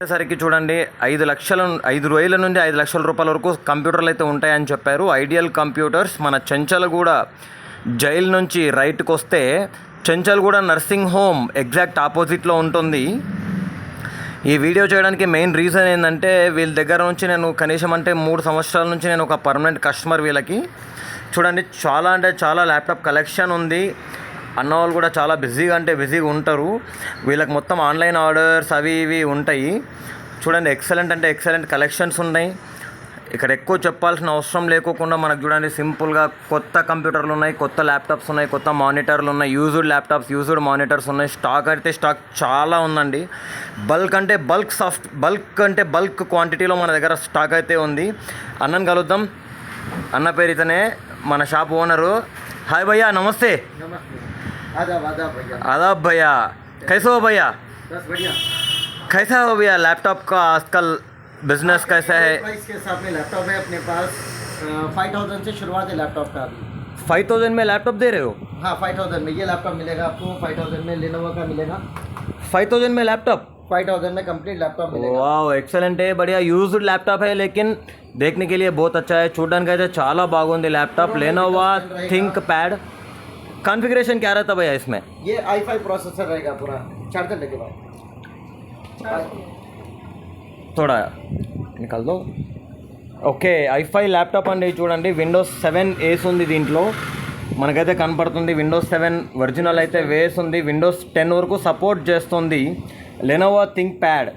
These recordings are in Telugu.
సరికి చూడండి 5,00,000 నుండి 5,00,000 రూపాయల వరకు కంప్యూటర్లు అయితే ఉంటాయని చెప్పారు. ఐడియల్ కంప్యూటర్స్ మన చెంచల్గూడ జైలు నుంచి రైట్కి వస్తే చెంచల్గూడ నర్సింగ్ హోమ్ ఎగ్జాక్ట్ ఆపోజిట్లో ఉంటుంది. ఈ వీడియో చేయడానికి మెయిన్ రీజన్ ఏంటంటే వీళ్ళ దగ్గర నుంచి నేను కనీసం అంటే 3 సంవత్సరాల నుంచి నేను ఒక పర్మనెంట్ కస్టమర్ వీళ్ళకి. చూడండి చాలా అంటే చాలా ల్యాప్టాప్ కలెక్షన్ ఉంది. అన్న వాళ్ళు కూడా చాలా బిజీగా ఉంటారు. వీళ్ళకి మొత్తం ఆన్లైన్ ఆర్డర్స్ అవి ఇవి ఉంటాయి. చూడండి ఎక్సలెంట్ అంటే ఎక్సలెంట్ కలెక్షన్స్ ఉన్నాయి. ఇక్కడ ఎక్కువ చెప్పాల్సిన అవసరం లేకోకుండా మనకు చూడండి సింపుల్గా కొత్త కంప్యూటర్లు ఉన్నాయి, కొత్త ల్యాప్టాప్స్ ఉన్నాయి, కొత్త మానిటర్లు ఉన్నాయి, యూజ్డ్ ల్యాప్టాప్స్, యూజ్డ్ మానిటర్స్ ఉన్నాయి. స్టాక్ చాలా ఉందండి. బల్క్ క్వాంటిటీలో మన దగ్గర స్టాక్ అయితే ఉంది. అన్నని కలుద్దాం. అన్న పేరు ఇతనే, మన షాప్ ఓనరు. హాయ్ భయ్యా, నమస్తే. आदाब भैया, कैसे हो भैया? बस बढ़िया। कैसा हो भैया लैपटॉप का आजकल बिजनेस कैसा है? प्राइस के हिसाब में लैपटॉप है अपने पास 5,000 से शुरुआत है लैपटॉप का अभी। 5,000 में लैपटॉप दे रहे हो? हाँ 5,000 में ये लैपटॉप मिलेगा आपको। 5,000 में लेनोवो का मिलेगा। 5,000 में लैपटॉप? 5,000 में कंप्लीट लैपटॉप मिलेगा। वाह एक्सेलेंट है, बढ़िया यूज्ड लैपटॉप है, लेकिन देखने के लिए बहुत अच्छा है. చూడడానికి అయితే చాలా బాగుంది laptop. Lenovo think pad. Configuration क्या रहता भैया इसमें? ये i5 प्रोसेसर रहेगा पूरा। चार्जर लेके बाद थोड़ा निकाल दो. ఓకే i5 ల్యాప్టాప్ అండి. చూడండి విండోస్ 7 వేసి ఉంది దీంట్లో, మనకైతే కనపడుతుంది. విండోస్ 7 ఒరిజినల్ అయితే వేసి ఉంది. విండోస్ 10 వరకు సపోర్ట్ చేస్తుంది. Lenovo think pad.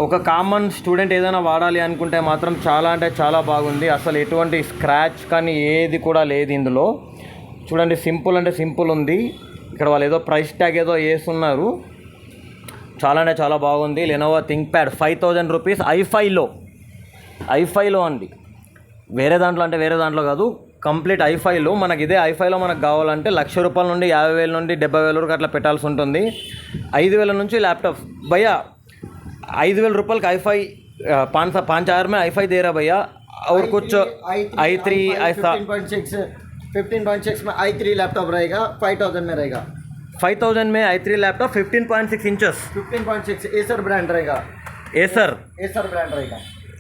ఒక కామన్ స్టూడెంట్ ఏదైనా వాడాలి అనుకుంటే మాత్రం చాలా అంటే చాలా బాగుంది. అసలు ఎటువంటి స్క్రాచ్ కానీ ఏది కూడా లేదు ఇందులో. చూడండి సింపుల్ అంటే సింపుల్ ఉంది. ఇక్కడ వాళ్ళు ఏదో ప్రైస్ ట్యాగ్ ఏదో వేస్తున్నారు. చాలా అంటే చాలా బాగుంది. లెనోవో థింక్ ప్యాడ్ 5,000 రూపీస్ ఐఫైలో అండి. వేరే దాంట్లో కాదు, కంప్లీట్ ఐఫైలో. మనకి ఇదే ఐఫైలో మనకు కావాలంటే 1,00,000 రూపాయల నుండి 50,000 నుండి 70,000 వరకు అట్లా పెట్టాల్సి ఉంటుంది. 5,000 నుంచి ల్యాప్టాప్ భయ్యా. 5,000 रुपये i5 5,000 में i5 दे रहा भैया. और कुछ i3 ऐसा 15.6 में i3 लैपटॉप रहेगा। 5,000 में रहेगा। 5,000 में i3 laptop 15.6 inches 15.6 Acer brand रहेगा। एसर ब्रांड रहेगा।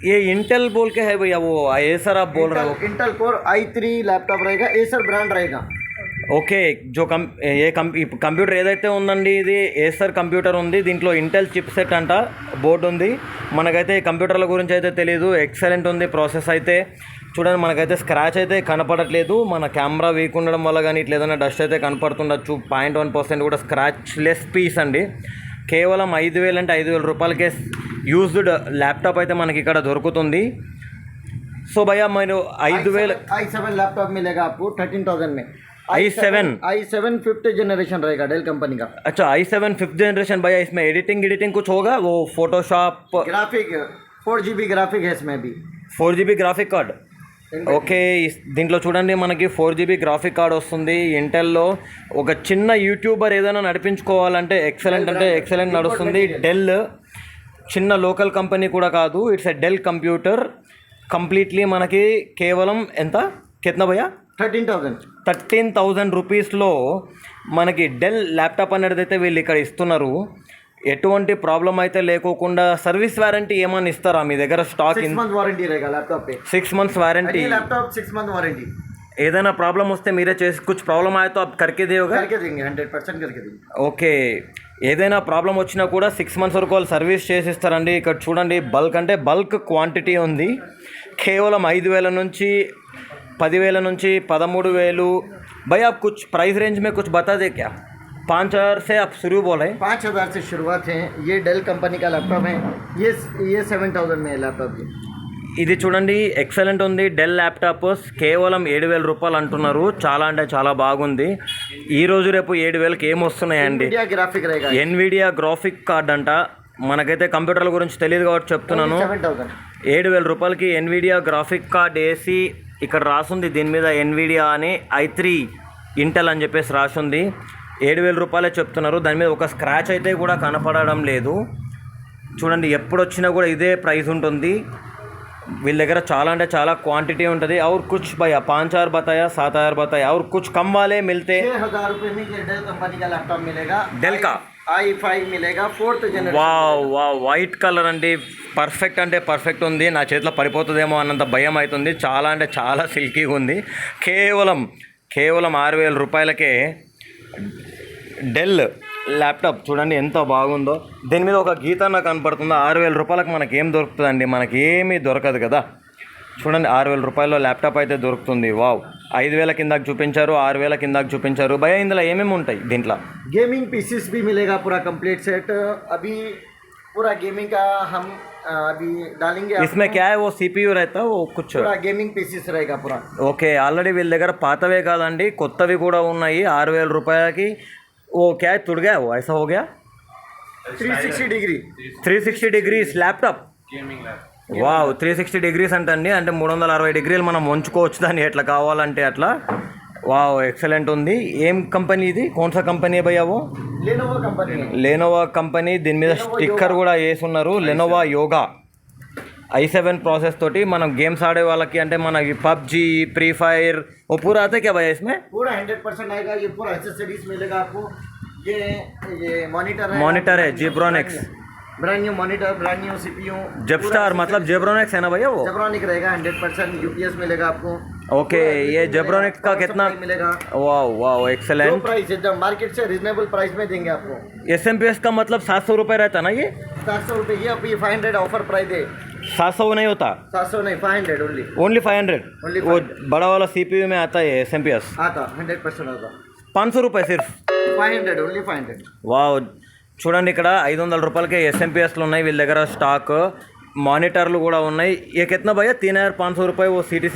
ये इंटेल बोल के है भैया, वो एसर आप बोल रहे हो? इंटेल कोर i3 लैपटॉप रहेगा। एसर ब्रांड रहेगा। ఓకే కంప్యూటర్ ఏదైతే ఉందండి ఇది ఏసర్ కంప్యూటర్ ఉంది. దీంట్లో ఇంటెల్ చిప్ సెట్ అంట బోర్డు ఉంది. మనకైతే కంప్యూటర్ల గురించి అయితే తెలియదు. ఎక్సలెంట్ ఉంది ప్రాసెస్ అయితే. చూడండి మనకైతే స్క్రాచ్ అయితే కనపడట్లేదు. మన కెమెరా వీక్ ఉండడం వల్ల కానీ ఇట్లా ఏదైనా డస్ట్ అయితే కనపడుతుండొచ్చు. 0.1% కూడా స్క్రాచ్ లెస్ పీస్ అండి. కేవలం 5,000 అంటే 5,000 రూపాయలకే యూజ్డ్ ల్యాప్టాప్ అయితే మనకి ఇక్కడ దొరుకుతుంది. సో భయ్యా మీరు 5,000 i7 लैपटॉप मिलेगा आपको 13,000 में। i7 5th जनरेशन रहेगा डेल कंपनी का। अच्छा i7 5th जनरेशन भैया. इसमें एडिटिंग कुछ होगा? वो फोटोशॉप ग्राफिक 4GB ग्राफिक है इसमें भी। 4GB graphic card. ఓకే దీంట్లో చూడండి మనకి 4GB గ్రాఫిక్ కార్డ్ వస్తుంది. ఇంటెల్లో ఒక చిన్న యూట్యూబర్ ఏదైనా నడిపించుకోవాలంటే ఎక్సలెంట్ అంటే ఎక్సలెంట్ నడుస్తుంది. డెల్ చిన్న లోకల్ కంపెనీ కూడా కాదు. It's a Dell computer. Completely మనకి కేవలం ఎంత కిतना భయ్యా? 13,000 రూపీస్లో మనకి డెల్ ల్యాప్టాప్ అనేది అయితే వీళ్ళు ఇక్కడ ఇస్తున్నారు. ఎటువంటి ప్రాబ్లం అయితే లేకోకుండా సర్వీస్ వారంటీ ఏమైనా ఇస్తారా మీ దగ్గర? స్టాక్ 6 मंथ वारंटी रहेगा लैपटॉप पे। 6 months warranty. Laptop 6 month warranty. ఏదైనా ప్రాబ్లం వస్తే మీరే చేసి కుछ ప్రాబ్లం आए तो आप करके देगा? करके देंगे 100% करके देंगे। ఓకే ఏదైనా ప్రాబ్లం వచ్చినా కూడా 6 మంత్స్ వరకు వాళ్ళు సర్వీస్ చేసిస్తారండి. ఇక్కడ చూడండి బల్క్ అంటే బల్క్ క్వాంటిటీ ఉంది. కేవలం 5,000 నుంచి 10,000 నుంచి 13,000 भैया. आप कुछ प्राइस रेंज में कुछ बता दे क्या? 5,000 से आप शुरू बोल रहे हैं? 5,000 से शुरुआत है। ये डेल कंपनी का लैपटॉप है। ये 7,000 में है लैपटॉप। ఇది చూడండి ఎక్సలెంట్ ఉంది. డెల్ ల్యాప్టాప్ కేవలం 7,000 రూపాయలు అంటున్నారు. చాలా అంటే చాలా బాగుంది. ఈ రోజు రేపు 7,000కి ఏమొస్తున్నాయండి? ఎన్విడియా గ్రాఫిక్ కార్డ్ అంట. మనకైతే కంప్యూటర్ల గురించి తెలియదు కాబట్టి చెప్తున్నాను. 7,000 రూపాయలకి ఎన్విడియా గ్రాఫిక్ కార్డ్ వేసి ఇక్కడ రాసుంది దీని మీద ఎన్విడియా అని i3 ఇంటెల్ అని చెప్పేసి రాసుంది. 7,000 రూపాయలే చెప్తున్నారు. దాని మీద ఒక స్క్రాచ్ అయితే కూడా కనపడడం లేదు. చూడండి ఎప్పుడు వచ్చినా కూడా ఇదే ప్రైస్ ఉంటుంది వీళ్ళ దగ్గర. చాలా అంటే చాలా క్వాంటిటీ ఉంటుంది. और कुछ भैया 5,000 बताया, 7,000 बताया, और कुछ कम वाले मिलते? 6,000 रुपये में ये डेल कंपनी का लैपटॉप मिलेगा। डेल का i5 मिलेगा 4th जनरेशन। వా వైట్ కలర్ అండి, పర్ఫెక్ట్ అంటే పర్ఫెక్ట్ ఉంది. నా చేతిలో పడిపోతుందేమో అన్నంత భయం అవుతుంది. చాలా అంటే చాలా సిల్కీగా ఉంది. కేవలం 6,000 రూపాయలకే డెల్ ల్యాప్టాప్ చూడండి ఎంత బాగుందో. దీని మీద ఒక గీత నాకు కనపడుతుందో. 6,000 రూపాయలకు మనకి ఏం దొరుకుతుందండి? మనకి ఏమీ దొరకదు కదా. చూడండి 6,000 రూపాయల్లో ల్యాప్టాప్ అయితే దొరుకుతుంది. వావ్, 5,000 కిందాక చూపించారు, 6,000 కిందాక చూపించారు. భయ ఇందులో ఏమేమి ఉంటాయి? దీంట్లో गेमिंग पीसीस भी मिलेगा पूरा कंप्लीट सेट। अभी पूरा गेमिंग का हम अभी डालेंगे इसमें क्या है? वो CPU रहता है, वो कुछ पूरा गेमिंग पीसीस रहेगा पूरा। ఓకే, ఆల్రెడీ వీళ్ళ దగ్గర పాతవే కాదండి, కొత్తవి కూడా ఉన్నాయి. 6,000 రూపాయలకి ఓ క్యా తుడ్ గయా, ఓ ఐసా హో Gaya 360 degree 360 degrees laptop. Wow, 360 degrees అంటండి, అంటే 360 డిగ్రీలు మనం వంచుకోవచ్చు దాన్ని ఎట్లా కావాలంటే అట్లా. వావ్, ఎక్సలెంట్ ఉంది. ఏం కంపెనీ ఇది? కోన్సా కంపెనీ భయ్యావో? लेनोवो कंपनी है। Lenovo company. దీని మీద స్టిక్కర్ కూడా వేసున్నారు, లెనోవా యోగా. i7 ప్రాసెస్ తోటి మనం గేమ్స్ ఆడే వాళ్ళకి, అంటే మన పబ్జీ, ఫ్రీ ఫైర్ ఓ పూరా ఆతే క్యా భయ్యా ఇస్మే? पूरा 100% आएगा। ये पूरा एक्सेसरीज मिलेगा आपको। ये मॉनिटर है, मॉनिटर है Zebronics, brand new monitor, brand new CPU. Zebstar मतलब जेब्रॉनिक्स है ना भैया वो? जेब्रॉनिक रहेगा 100%। यूपीएस मिलेगा आपको। ओके, ये जेब्रॉनिक्स का कितना मिलेगा? वाह वाह, लो एक्सेलेंट। प्राइस एकदम मार्केट से रिजनेबल प्राइस में देंगे आपको। एसएमपीएस का मतलब 700 रुपये रहता ना ये? 700 रुपये। ये अभी 500 ऑफर प्राइस है। 700 नहीं होता, 700 नहीं, 500 ओनली। ओनली 500। Only वो 500। बड़ा वाला CPU में आता है एसएमपीएस, आता 100% आता। 500 रुपये सिर्फ। 500 ओनली 500। వావ్, చూడండి ఇక్కడ 500 రూపాయలకే ఎస్ఎంపీఎస్లు ఉన్నాయి వీళ్ళ దగ్గర స్టాక్. మానిటర్లు కూడా ఉన్నాయి. ये कितना भैया 3,500 रुपये वो CTC